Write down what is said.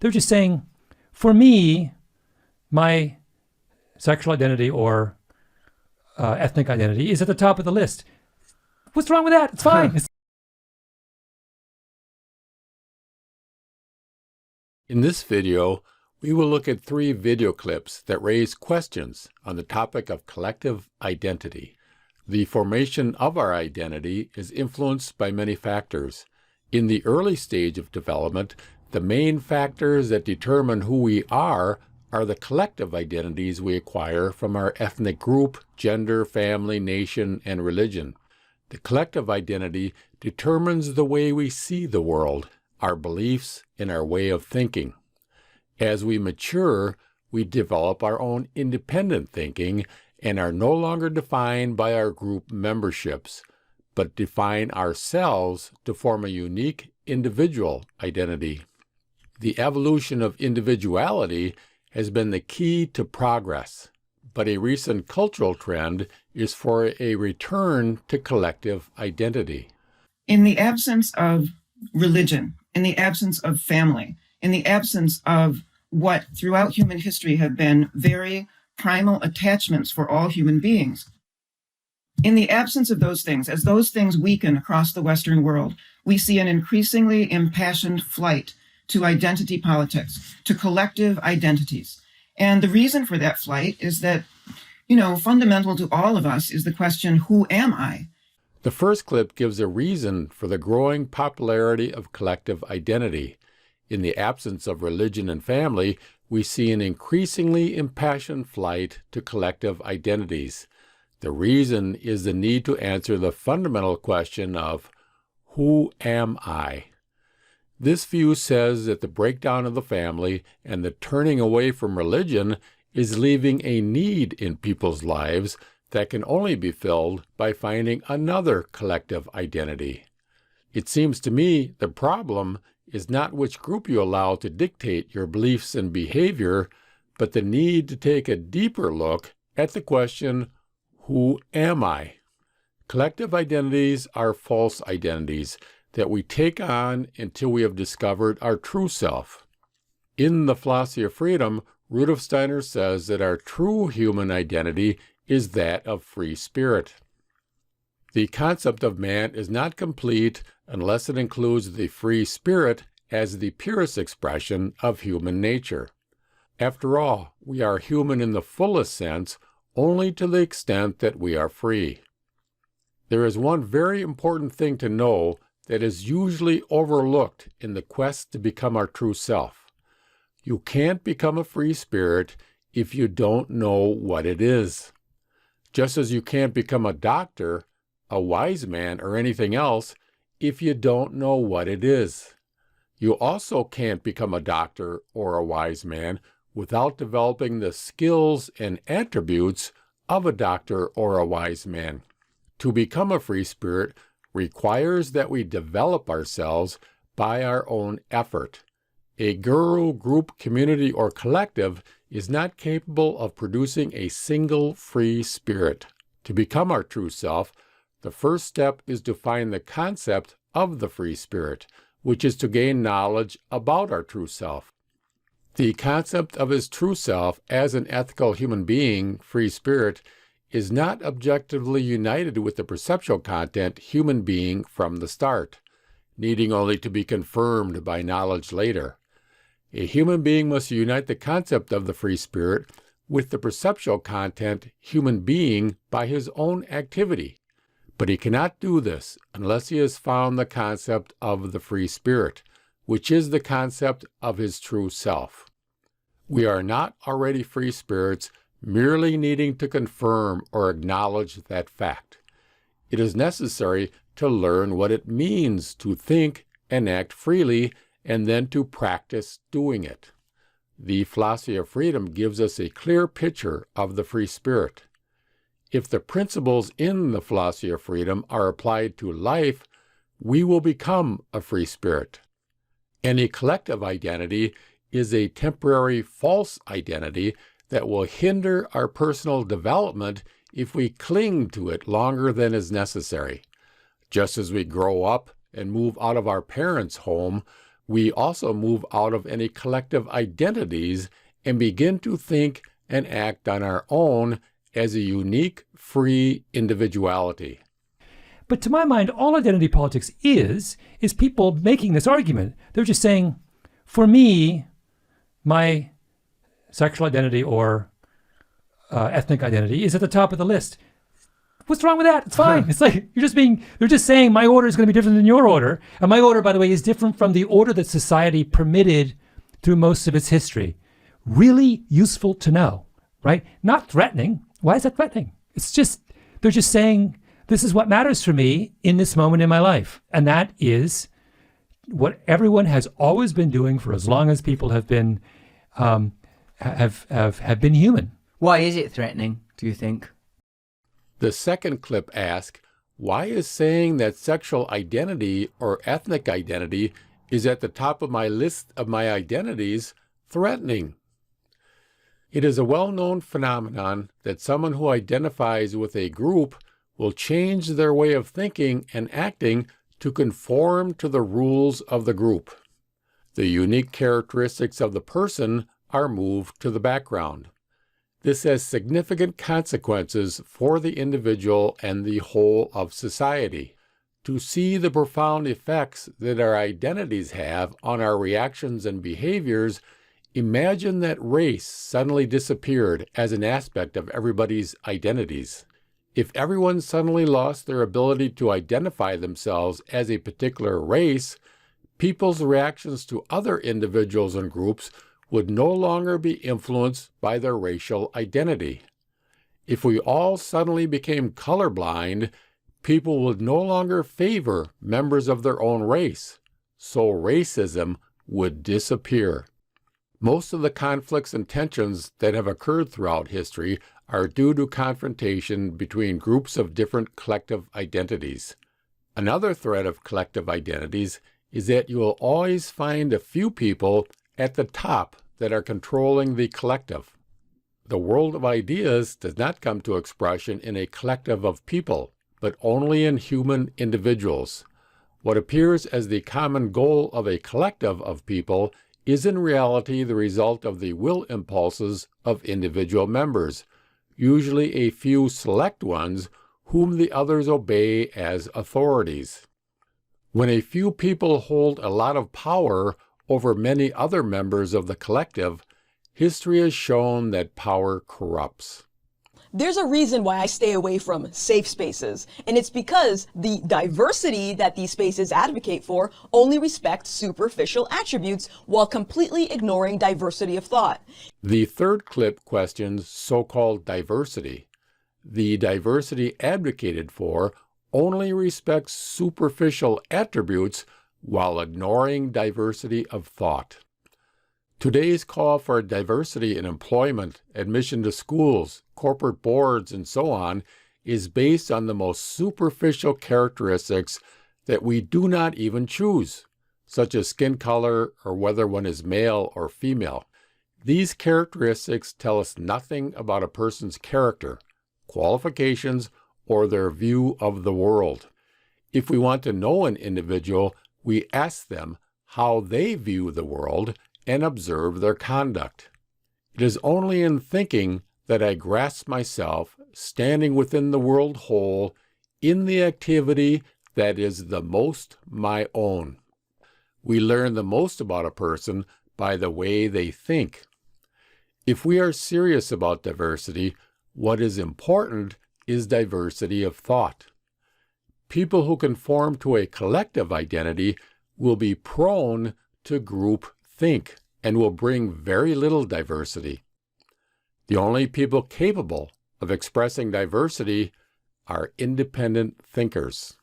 They're just saying, for me, my sexual identity or ethnic identity is at the top of the list. What's wrong with that? It's fine. In this video, we will look at 3 video clips that raise questions on the topic of collective identity. The formation of our identity is influenced by many factors. In the early stage of development, the main factors that determine who we are the collective identities we acquire from our ethnic group, gender, family, nation, and religion. The collective identity determines the way we see the world, our beliefs, and our way of thinking. As we mature, we develop our own independent thinking and are no longer defined by our group memberships, but define ourselves to form a unique individual identity. The evolution of individuality has been the key to progress, but a recent cultural trend is for a return to collective identity. In the absence of religion, in the absence of family, in the absence of what throughout human history have been very primal attachments for all human beings, in the absence of those things, as those things weaken across the Western world, we see an increasingly impassioned flight to identity politics, to collective identities. And the reason for that flight is that, fundamental to all of us is the question, who am I? The first clip gives a reason for the growing popularity of collective identity. In the absence of religion and family, we see an increasingly impassioned flight to collective identities. The reason is the need to answer the fundamental question of, who am I? This view says that the breakdown of the family and the turning away from religion is leaving a need in people's lives that can only be filled by finding another collective identity. It seems to me the problem is not which group you allow to dictate your beliefs and behavior, but the need to take a deeper look at the question, who am I? Collective identities are false identities that we take on until we have discovered our true self. In The Philosophy of Freedom, Rudolf Steiner says that our true human identity is that of free spirit. The concept of man is not complete unless it includes the free spirit as the purest expression of human nature. After all, we are human in the fullest sense only to the extent that we are free. There is one very important thing to know that is usually overlooked in the quest to become our true self. You can't become a free spirit if you don't know what it is. Just as you can't become a doctor, a wise man, or anything else if you don't know what it is. You also can't become a doctor or a wise man without developing the skills and attributes of a doctor or a wise man. To become a free spirit requires that we develop ourselves by our own effort. A guru, group, community, or collective is not capable of producing a single free spirit. To become our true self, the first step is to find the concept of the free spirit, which is to gain knowledge about our true self. The concept of his true self as an ethical human being, free spirit, is not objectively united with the perceptual content human being from the start, needing only to be confirmed by knowledge later. A human being must unite the concept of the free spirit with the perceptual content human being by his own activity. But he cannot do this unless he has found the concept of the free spirit, which is the concept of his true self. We are not already free spirits merely needing to confirm or acknowledge that fact. It is necessary to learn what it means to think and act freely and then to practice doing it. The Philosophy of Freedom gives us a clear picture of the free spirit. If the principles in the Philosophy of Freedom are applied to life, we will become a free spirit. Any collective identity is a temporary false identity that will hinder our personal development if we cling to it longer than is necessary. Just as we grow up and move out of our parents' home, We also move out of any collective identities and begin to think and act on our own as a unique, free individuality. But to my mind, all identity politics is people making this argument. They're just saying, for me, my sexual identity or ethnic identity is at the top of the list. What's wrong with that? It's fine. It's like they're just saying my order is going to be different than your order. And my order, by the way, is different from the order that society permitted through most of its history. Really useful to know, right? Not threatening. Why is that threatening? They're just saying, this is what matters for me in this moment in my life. And that is what everyone has always been doing for as long as people have been have been human. Why is it threatening, do you think? The second clip asks, why is saying that sexual identity or ethnic identity is at the top of my list of my identities threatening? It is a well-known phenomenon that someone who identifies with a group will change their way of thinking and acting to conform to the rules of the group. The unique characteristics of the person are moved to the background. This has significant consequences for the individual and the whole of society. To see the profound effects that our identities have on our reactions and behaviors, imagine that race suddenly disappeared as an aspect of everybody's identities. If everyone suddenly lost their ability to identify themselves as a particular race, people's reactions to other individuals and groups would no longer be influenced by their racial identity. If we all suddenly became colorblind, people would no longer favor members of their own race, so racism would disappear. Most of the conflicts and tensions that have occurred throughout history are due to confrontation between groups of different collective identities. Another threat of collective identities is that you will always find a few people at the top that are controlling the collective. The world of ideas does not come to expression in a collective of people, but only in human individuals. What appears as the common goal of a collective of people is in reality the result of the will impulses of individual members, usually a few select ones whom the others obey as authorities. When a few people hold a lot of power over many other members of the collective, history has shown that power corrupts. There's a reason why I stay away from safe spaces, and it's because the diversity that these spaces advocate for only respect superficial attributes while completely ignoring diversity of thought. The third clip questions so-called diversity. The diversity advocated for only respects superficial attributes while ignoring diversity of thought. Today's call for diversity in employment, admission to schools, corporate boards, and so on is based on the most superficial characteristics that we do not even choose, such as skin color or whether one is male or female. These characteristics tell us nothing about a person's character, qualifications, or their view of the world. If we want to know an individual, we ask them how they view the world and observe their conduct. It is only in thinking that I grasp myself standing within the world whole in the activity that is the most my own. We learn the most about a person by the way they think. If we are serious about diversity, what is important is diversity of thought. People who conform to a collective identity will be prone to group think and will bring very little diversity. The only people capable of expressing diversity are independent thinkers.